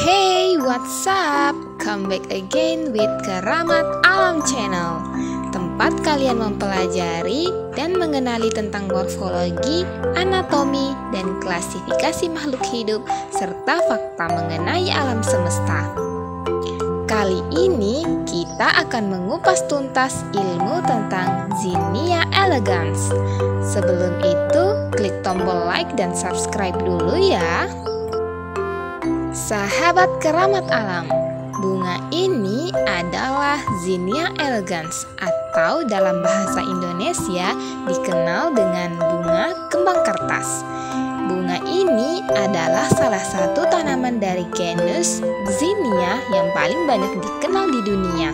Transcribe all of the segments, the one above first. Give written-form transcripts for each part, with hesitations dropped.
Hey, what's up? Come back again with Keramat Alam Channel, tempat kalian mempelajari dan mengenali tentang morfologi, anatomi, dan klasifikasi makhluk hidup, serta fakta mengenai alam semesta. Kali ini kita akan mengupas tuntas ilmu tentang Zinnia elegans. Sebelum itu, klik tombol like dan subscribe dulu ya. Sahabat keramat alam, bunga ini adalah Zinnia elegans atau dalam bahasa Indonesia dikenal dengan bunga kembang kertas. Bunga ini adalah salah satu tanaman dari genus Zinnia yang paling banyak dikenal di dunia.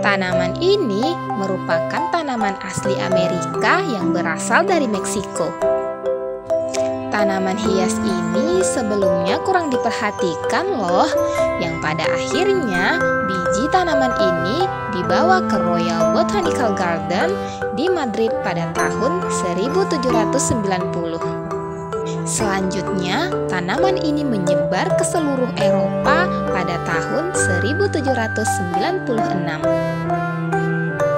Tanaman ini merupakan tanaman asli Amerika yang berasal dari Meksiko. Tanaman hias ini sebelumnya kurang diperhatikan loh, yang pada akhirnya biji tanaman ini dibawa ke Royal Botanical Garden di Madrid pada tahun 1790. Selanjutnya, tanaman ini menyebar ke seluruh Eropa pada tahun 1796.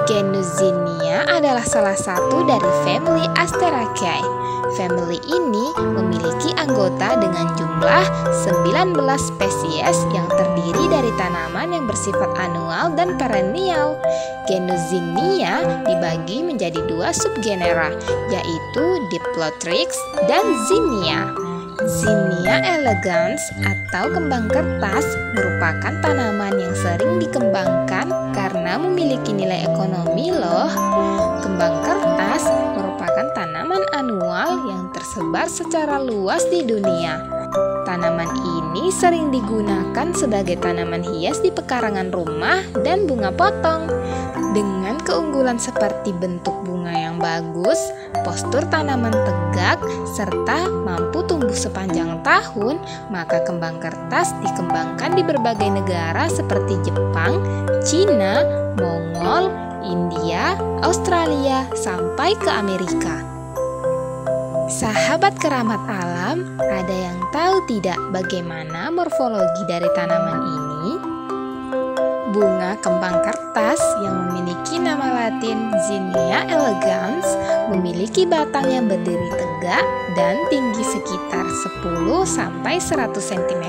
Genus Zinnia adalah salah satu dari family Asteraceae. Family ini memiliki anggota dengan jumlah 19 spesies yang terdiri dari tanaman yang bersifat annual dan perennial. Genus Zinnia dibagi menjadi dua subgenera, yaitu Diplothrix dan Zinnia. Zinnia elegans atau kembang kertas merupakan tanaman yang sering dikembangkan karena memiliki nilai ekonomi loh. Kembang kertas merupakan tanaman annual yang tersebar secara luas di dunia. Tanaman ini sering digunakan sebagai tanaman hias di pekarangan rumah dan bunga potong. Dengan keunggulan seperti bentuk bunga yang bagus, postur tanaman tegak, serta mampu tumbuh sepanjang tahun, maka kembang kertas dikembangkan di berbagai negara seperti Jepang, Cina, Mongol, India, Australia, sampai ke Amerika. Sahabat keramat alam, ada yang tahu tidak bagaimana morfologi dari tanaman ini? Bunga kembang kertas yang memiliki nama latin Zinnia elegans memiliki batang yang berdiri tegak dan tinggi sekitar 10-100 cm.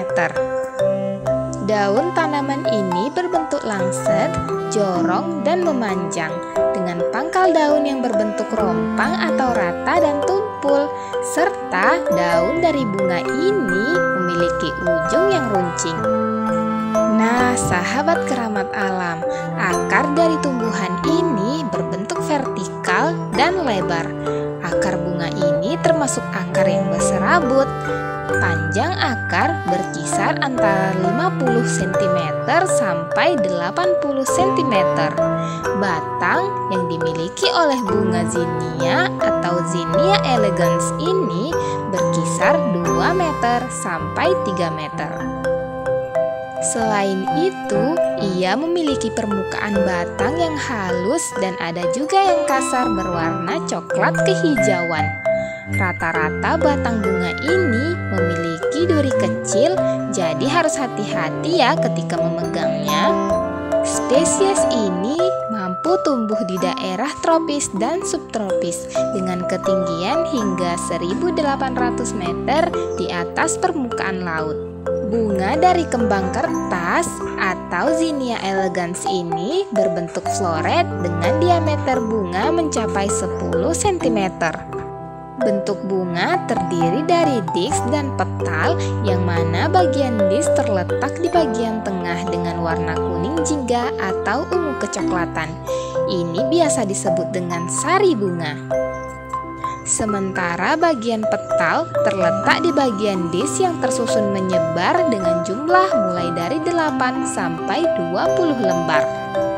Daun tanaman ini berbentuk lancet, jorong, dan memanjang dengan pangkal daun yang berbentuk rompang atau rata dan tumpul, serta daun dari bunga ini memiliki ujung yang runcing. Nah, sahabat keramat alam, akar dari tumbuhan ini berbentuk vertikal dan lebar. Akar bunga ini termasuk akar yang berserabut. Panjang akar berkisar antara 50 cm sampai 80 cm. Batang yang dimiliki oleh bunga Zinnia atau Zinnia elegans ini berkisar 2 meter sampai 3 meter. Selain itu, ia memiliki permukaan batang yang halus dan ada juga yang kasar berwarna coklat kehijauan. Rata-rata batang bunga ini memiliki duri kecil, jadi harus hati-hati ya ketika memegangnya. Spesies ini mampu tumbuh di daerah tropis dan subtropis dengan ketinggian hingga 1.800 meter di atas permukaan laut. Bunga dari kembang kertas atau Zinnia elegans ini berbentuk floret dengan diameter bunga mencapai 10 cm. Bentuk bunga terdiri dari disk dan petal, yang mana bagian disk terletak di bagian tengah dengan warna kuning jingga atau ungu kecoklatan. Ini biasa disebut dengan sari bunga. Sementara bagian petal terletak di bagian disk yang tersusun menyebar dengan jumlah mulai dari 8 sampai 20 lembar.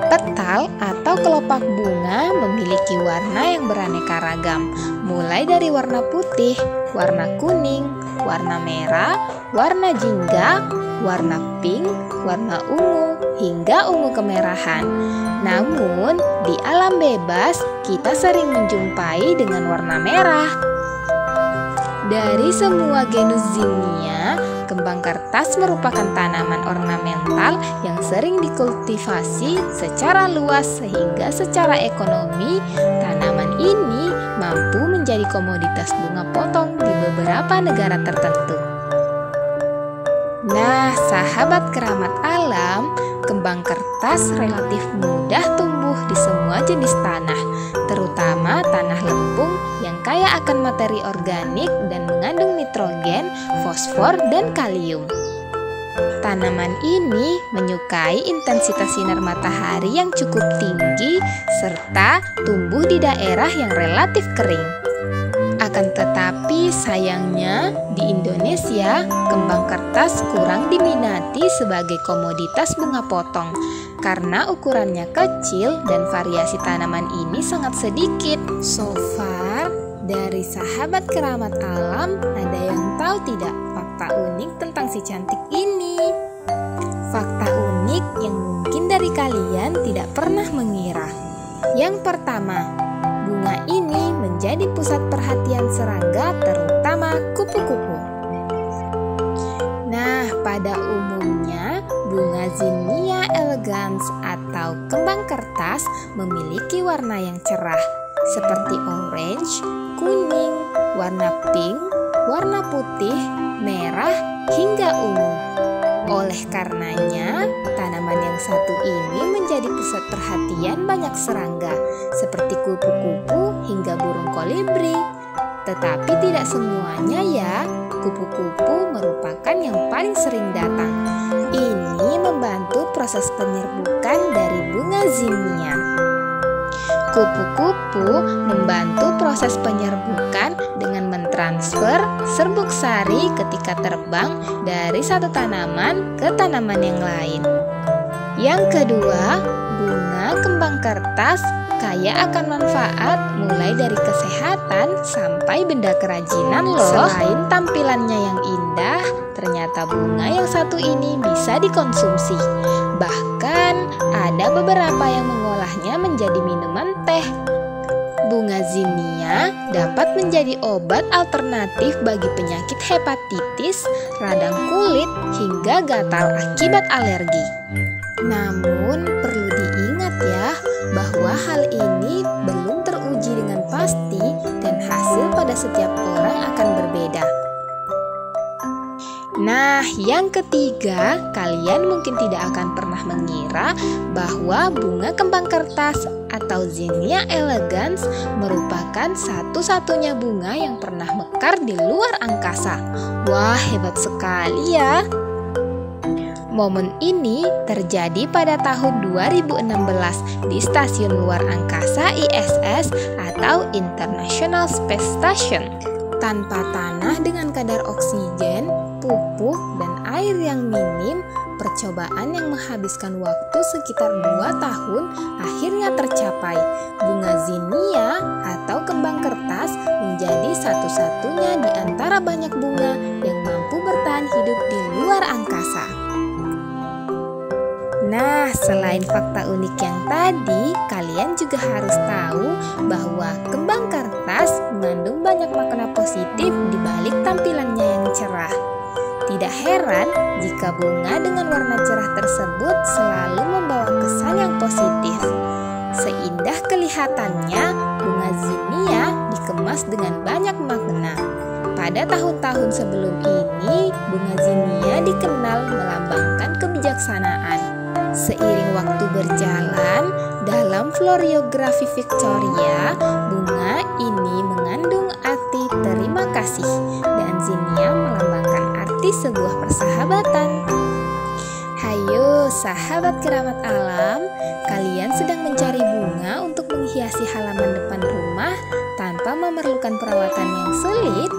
Petal atau kelopak bunga memiliki warna yang beraneka ragam, mulai dari warna putih, warna kuning, warna merah, warna jingga, warna pink, warna ungu, hingga ungu kemerahan. Namun, di alam bebas, kita sering menjumpai dengan warna merah. Dari semua genus Zinnia, kembang kertas merupakan tanaman ornamental yang sering dikultivasi secara luas sehingga secara ekonomi tanaman ini mampu menjadi komoditas bunga potong di beberapa negara tertentu. Nah, sahabat keramat alam, kembang kertas relatif mudah tumbuh di semua jenis tanah, terutama tanah lempung yang kaya akan materi organik dan mengandung nitrogen, fosfor, dan kalium. Tanaman ini menyukai intensitas sinar matahari yang cukup tinggi serta tumbuh di daerah yang relatif kering. Akan tetapi sayangnya di Indonesia kembang kertas kurang diminati sebagai komoditas bunga potong karena ukurannya kecil dan variasi tanaman ini sangat sedikit. So far, dari sahabat keramat alam, ada yang tahu tidak fakta unik tentang si cantik ini? Fakta unik yang mungkin dari kalian tidak pernah mengira. Yang pertama, bunga ini menjadi pusat perhatian serangga, terutama kupu-kupu. Nah, pada umumnya bunga Zinnia elegans atau kembang kertas memiliki warna yang cerah seperti orange, kuning, warna pink, warna putih, merah, hingga ungu. Oleh karenanya, tanaman yang satu ini menjadi pusat perhatian banyak serangga, seperti kupu-kupu hingga burung kolibri. Tetapi tidak semuanya ya, kupu-kupu merupakan yang paling sering datang. Ini membantu proses penyerbukan dari bunga Zinnia. Kupu-kupu membantu proses penyerbukan dengan mentransfer serbuk sari ketika terbang dari satu tanaman ke tanaman yang lain. Yang kedua, bunga kembang kertas kaya akan manfaat mulai dari kesehatan sampai benda kerajinan loh. Selain tampilannya yang indah, ternyata bunga yang satu ini bisa dikonsumsi. Bahkan ada beberapa yang mengolahnya menjadi minuman teh. Bunga Zinnia dapat menjadi obat alternatif bagi penyakit hepatitis, radang kulit, hingga gatal akibat alergi. Namun perlu diingat ya, bahwa hal ini belum teruji dengan pasti dan hasil pada setiap orang akan berbeda. Nah, yang ketiga, kalian mungkin tidak akan pernah mengira bahwa bunga kembang kertas atau Zinnia elegans merupakan satu-satunya bunga yang pernah mekar di luar angkasa. Wah, hebat sekali ya! Momen ini terjadi pada tahun 2016 di Stasiun Luar Angkasa ISS atau International Space Station. Tanpa tanah dengan kadar oksigen, pupuk, dan air yang minim, percobaan yang menghabiskan waktu sekitar 2 tahun akhirnya tercapai. Bunga Zinnia atau kembang kertas menjadi satu-satunya di antara banyak bunga yang mampu bertahan hidup di luar angkasa. Nah, selain fakta unik yang tadi, kalian juga harus tahu bahwa kembang kertas mengandung banyak makna positif di balik tampilannya yang cerah. Tidak heran jika bunga dengan warna cerah tersebut selalu membawa kesan yang positif. Seindah kelihatannya, bunga Zinnia dikemas dengan banyak makna. Pada tahun-tahun sebelum ini, bunga Zinnia dikenal melambangkan kebijaksanaan. Seiring waktu berjalan, dalam floriografi Victoria, bunga ini mengandung arti terima kasih dan Zinnia melambangkan arti sebuah persahabatan. Hayo sahabat keramat alam, kalian sedang mencari bunga untuk menghiasi halaman depan rumah tanpa memerlukan perawatan yang sulit?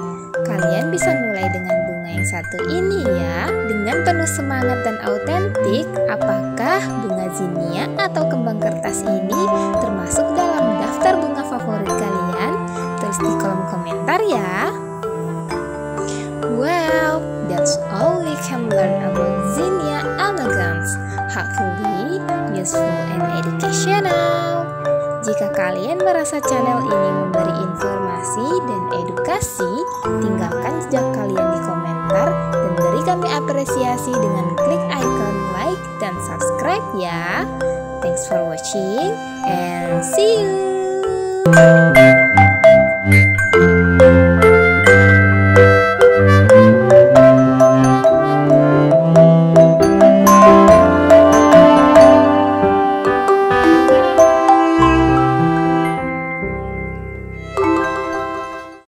Kalian bisa mulai dengan bunga yang satu ini ya. Dengan penuh semangat dan autentik, apakah bunga Zinnia atau kembang kertas ini termasuk dalam daftar bunga favorit kalian? Tulis di kolom komentar ya. Well, that's all we can learn about Zinnia elegans. Hopefully useful and educational. Jika kalian merasa channel ini memberi informasi dan edukasi, tinggalkan jejak kalian di komentar dan beri kami apresiasi dengan klik icon like dan subscribe ya. Thanks for watching and see you.